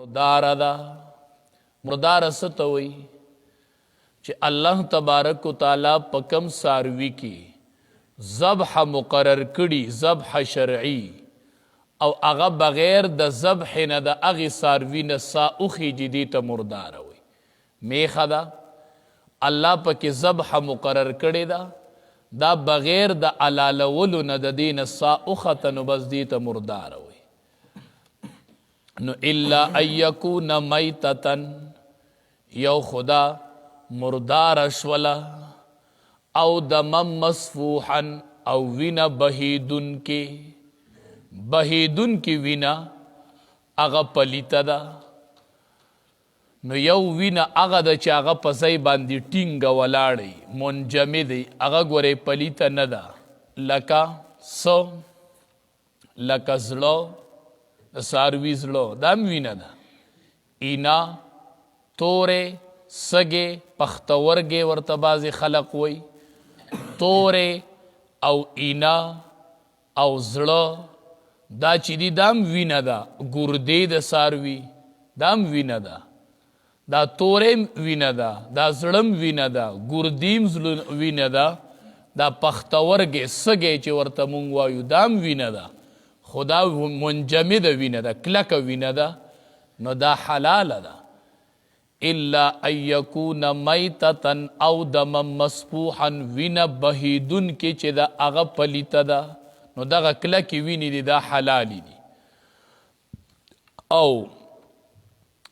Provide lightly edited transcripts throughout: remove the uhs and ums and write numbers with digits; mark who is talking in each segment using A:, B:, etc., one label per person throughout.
A: مردار دا مردار ستوي چې الله تبارک و تعالی پکم ساروی کی ذبح مقرر کړي ذبح شرعی او هغه بغیر د ذبح نه د هغې ساروي نه سا وخیږي دې ته مرداره وي میخه ده الله پکې ذبح مقرر کړې ده دا بغیر د علالولو نه د دې نه سا وخته نو بس دې ته مرداره وي نو الا ان یکون میتتن یو خدا مردار شولا او دمم مصفوحا او وینا بهیدن کی وینا اغا پلیتا دا نو یو وینا اغا دا چه اغا پسی باندی ٹینگ ولاڑی منجمدی اغا گوری پلیتا ندا لکا سو لکا زلو ساروی زلو دام وینا دا اینا توره سگے پختورگے ورتباز خلق وی توره او اینا او زلو دا چی دی دام وینا دا گرده دا ساروی دام وینا دا دا تورم وینا دا زلم وینا دا گردیم وینا دا پختورگے سگے چی ورطا منگوایو دام وینا دا خدا منجمد وینا دا کلک وینا دا نو دا حلال دا الا ان یکون میتتن او دم مسپوحا وینا بهیدن کی چی دا اغا پلیتا دا نو دا کلکی وینی دی دا حلالی دی او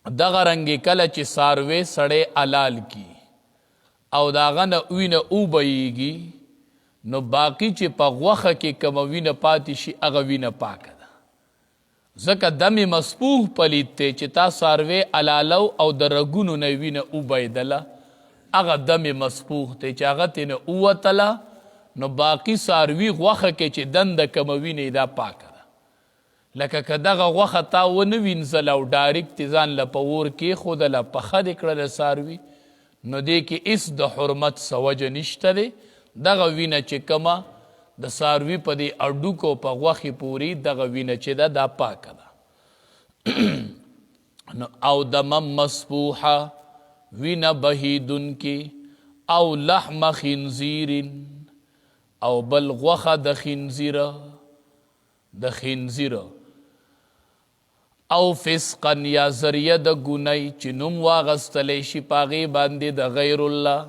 A: دغه رنگی کله چې ساروی سړی علال کی او داغه نه وینه اوبهیږي نو باقی چې په غوښه کې کومه وینه پاتې شي هغه وینه پاکه ده ځکه دم مسپوح پلید دی چې تا ساروی علالو او د رګونو نه وینه اوبهیدله هغه دم مسپوح دی چې هغه ترېنه ووتله نو باقی ساروی غوښه کې چې دنده کومه وینه دا پاکه لکه که دغه غوښه تا ونه وینځله او ډایرکټ ځان له په اور کېښودله پخه دې کړله ساروي نو دې کې هېڅ د حرمت څه وجه نشته دی دغه وینه چې کومه د ساروي په دې اډوکو په غوښې پورې دغه وینه چې ده دا پاکه ده نو او دمم مسپوحه وینه بهیدونکې او لحم خنزیر او بل غوښه د خنزیره او فسقن یا ذریعه د ګنای چې نوم واغستلی شي په هغې باندې د غیر الله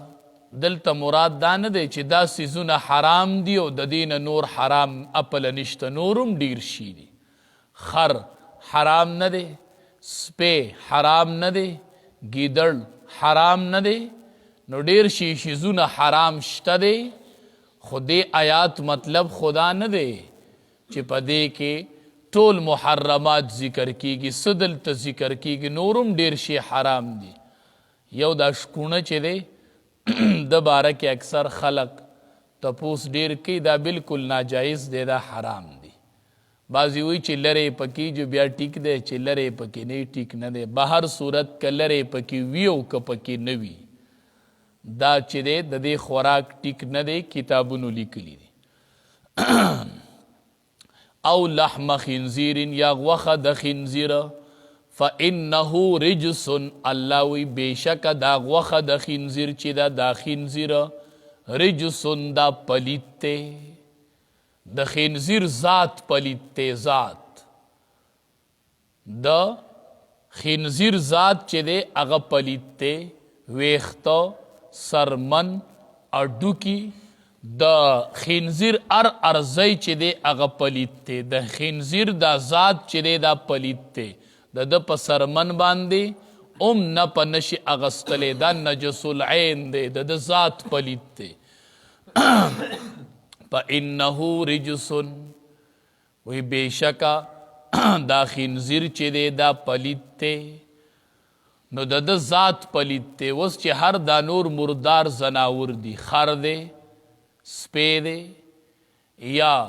A: دلته مراد دا نه دی چې دا څیزونه حرام دي او د دې نه نور حرام اپله نشته نور هم ډیر شي دي خر حرام نه دی سپی حرام نه دی ګیدړ حرام نه دی نو ډیر شي شیزونه حرام شته دی خو دې آیات مطلب خدا نه دی چې په دې کې ټول محرمات ذکر کیږي څه دلته ذکر کیږي نورم ډیر شی حرام دي یو دا شکونه چې دی د باره کې اکثر خلق تپوس ډیر کوي دا بالکل ناجایز دی دا حرام دی بعضې وایي چې لرې پکې جو بیا ټیک دی چې لرې پکې نه ټیک نه دی بهر صورت که لرې پکې وي او که پکې نه وي دا چې دی د دې خوراک ټیک نه دی کتابونو لیکلي دي او لحم خنزیر یا غوښه د خنزیره فانه رجس الله وی بیشک دا غوښه د خنزیر چې دا خنزیره رجس دا پلیت دی د خنزیر ذات پلیت دی ذات د خنزیر ذات چې دی هغه پلیت دی ویښته سرمن اډوکي د خنزیر ارزی چې دی هغه پلیت دی د خنزیر دا ذات چې دی دا پلیت دی د په سرمن باندې نه په نشي اغستلی دا نجس العین دی د ذات پلیت دی فانه رجس وی بیشکا دا خنزیر چې دی دا پلیت دی نو د ذات پلیت دی اوس چې هر دا نور مردار زناور دی خر دی سپی دی یا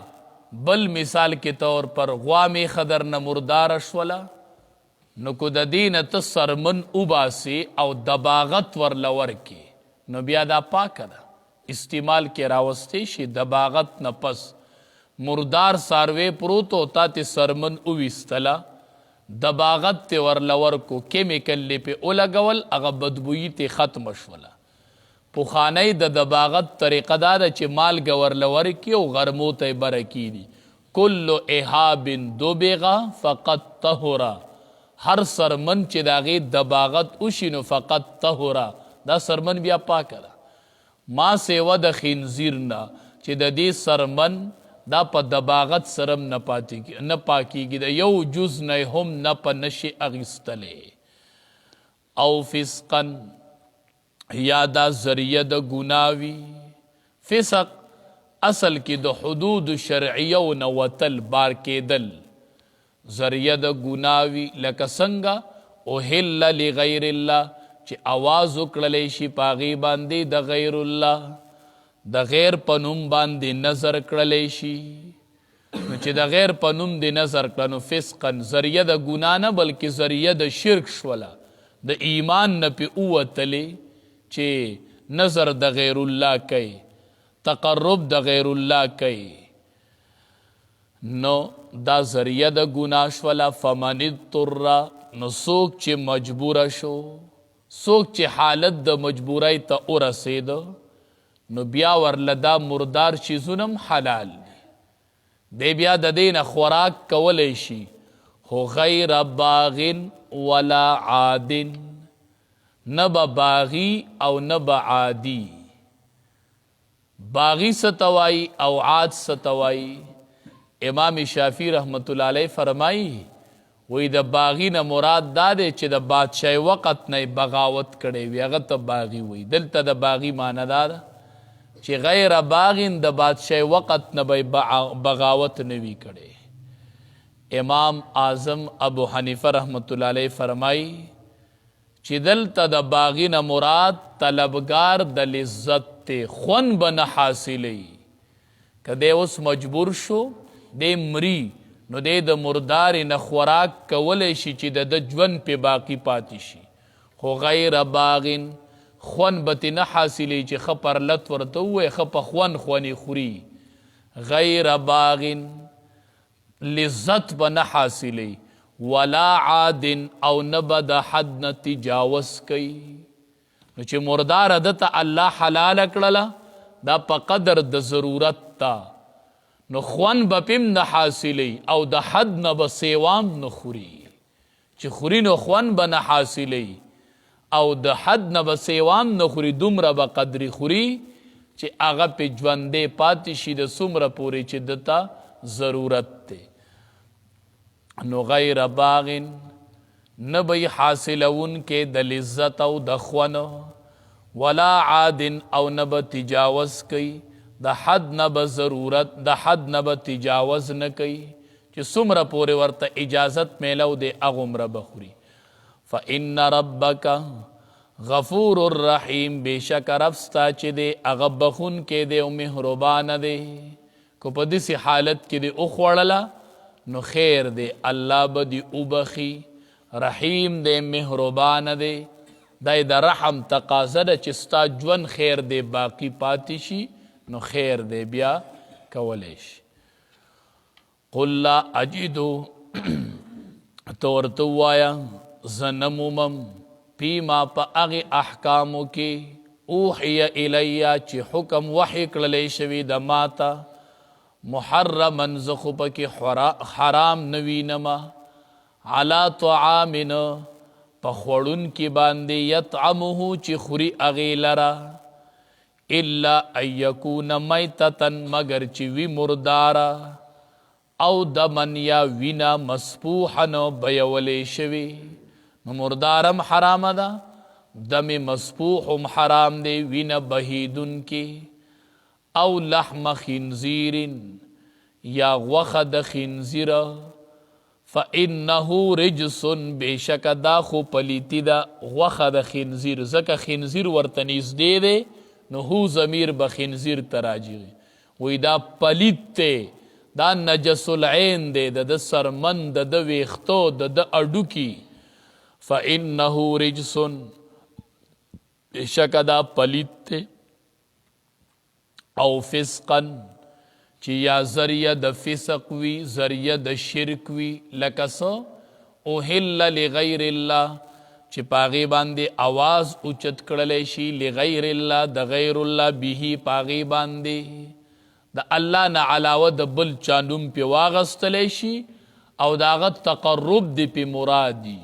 A: بل مثال کے طور پر غوا میں خدر نہ مردار شولا نو کو د دین ته سرمن اوباسی او دباغت ورلور کی نو بیا دا پاک ده استعمال کې راوستی شي دباغت نه پس مردار ساروی پروتو تا تی سرمن اویستلا دباغت ته ورلور کو کیمیکل لپی اولګول هغه بدبویی ته ختم شوله پوخانی د دباغت طریقه دا ده چې مالګه ورلور کی او غرمو ته برکی دي کل احاب دوبغه فقط طهرا هر سرمن چې داغه دباغت وشینو فقط طهرا دا سرمن بیا پاکه ده ما سیوه د خنزیر نه چې د دې سرمن دا په دباغت سرم نه پاکیږي د یو جز نه هم نه په نشي اغیستلې او فسقن یا دا ذریعه د ګناوي فسق اصل کې د حدود شرعیه نه وتل بار کېدل ذریعه د ګناوي لکه څنګه اوهل لغیر الله چې आवाज وکړلې شي پاغي باندې د غیر الله د غیر پنوم باندې نظر کړلې شي نو چې د غیر پنوم دی نظر کړنو فسقن ذریعه د ګنا نه بلکې ذریعه د شرک شوله د ایمان نه پې ووتلې چې نظر د غیر الله کوي تقرب د غیر الله کوي نو دا ذریعه د ګنا شوله فمن اضطر نو څوک چې مجبوره شو څوک چې حالت د مجبورۍ ته ورسېده نو بیا ورله دا مردار چیزونم حلال دی بیا د دین خوراک کولی شي خو غیر باغ ولا عاد نه به باغی او نه به عادی باغی ستوای او عاد ستوای امام شافعی رحمت الله علیه فرمایي وی د باغی نه مراد دا دی چې د بادشاہي وقت نه بغاوت کړی وي هغه ته باغی وی دلته د باغی معنی دا ده چې غیر باغین د بادشاہ وقت نه بغاوت نوی کړي امام اعظم ابو حنیفه رحمت الله علیه فرمایي چې دلته د باغین مراد طلبگار د لذت ته خون بن حاصلې کده اوس مجبور شو د مری نو د مردار نه خوراک کولې شي چې د ژوند په باقی پاتې شي خو غیر باغین خون بتی نه حاصلی چې خپر لط ورته وې خپ خون خونی خوري غیر باغن لذت به نه حاصلی ولا عاد او نه به د حد نه تجاوز کوي نو چې مردار دته الله حلال کړله دا په قدر د ضرورت تا نو خون به پم نه حاصلی او د حد نه به سیوام نه خوري چې خوري نو خون به نه حاصلی او د حد نه به سیوام نه خوري دومره به قدرې خوري چې هغه پې ژوندی پاتې شي د څومره پورې چې دته ضرورت دی نو غیر باغن نه به حاصلونکې د لذت او د خون ولا عاد او نه به تجاوز کوي د حد نه به ضرورت د حد نه به تجاوز نه کوي چې څومره پورې ورته اجازت میلو دی هغومره به خوري فإن ربک غفور الرحیم بیشک رب ستا چې دی هغه بخون کې دی او مهربان دی کو په داسې حالت کې دی وخوړله نو خیر دی الله به دی وبخي رحیم دی مهربان دی دا د رحم تقاضا ده چې ستا ژوند خیر دی باقی پاتې شي نو خیر دی بیا کولی شي قل لا اجدو تو ورته ووایه زنمومم پیما پا اغی احکامو کی اوحی الیا چی حکم وحی کړلی شوی د ماتا محرمن زخو پکی حرام نوینما علا طعامن پا خوڑن کی باندی یطعمهو چی خوری اغی لرا الا ایکون میتتن مگر چی وی مردارا او دمن یا وینا مسپوحن بیولی شوی مردارم حرام ده دم مسپوحم حرام ده وین بهیدن کی او لحم خنزیر یا غوخد خنزیر فإنه رجس بیشک دا خو پلیتی دا غوخد خنزیر زکا خنزیر ورتنیز ده نو هو ضمیر بخنزیر تراجی وی دا پلیت ته دا نجس العین ده د سرمن د ویختو د اډو کی فإنه رجس بشک دا پلیت او فسقا چی یا ذریعہ د فسق وی ذریعہ د شرک وی لکسو اوهل لغیر الله چې پاغي باندې आवाज اوچت کړلی شي لغیر الله د غیر الله به پاغي باندې د الله نه علاوه د بل چا نوم پې واغستلی شي او د هغه تقرب دی پې مرادي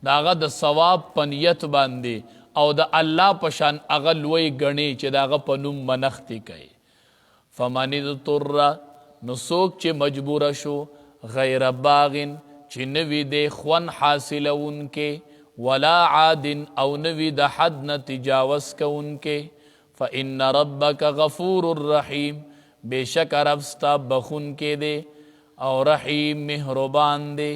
A: د هغه د ثواب په نیت باندې او د الله په شان هغه لوی ګڼي چې د هغه په نوم منښتې کوي فمن اضطر نو څوک چې مجبوره شو غیر باغن چې نوي دی خون حاصلونکې ولا عاد او نوي د حد نه تجاوز کوونکې فإن ربک غفور الرحیم بېشکه رب ستا بخونکی دی او رحیم مهربان دی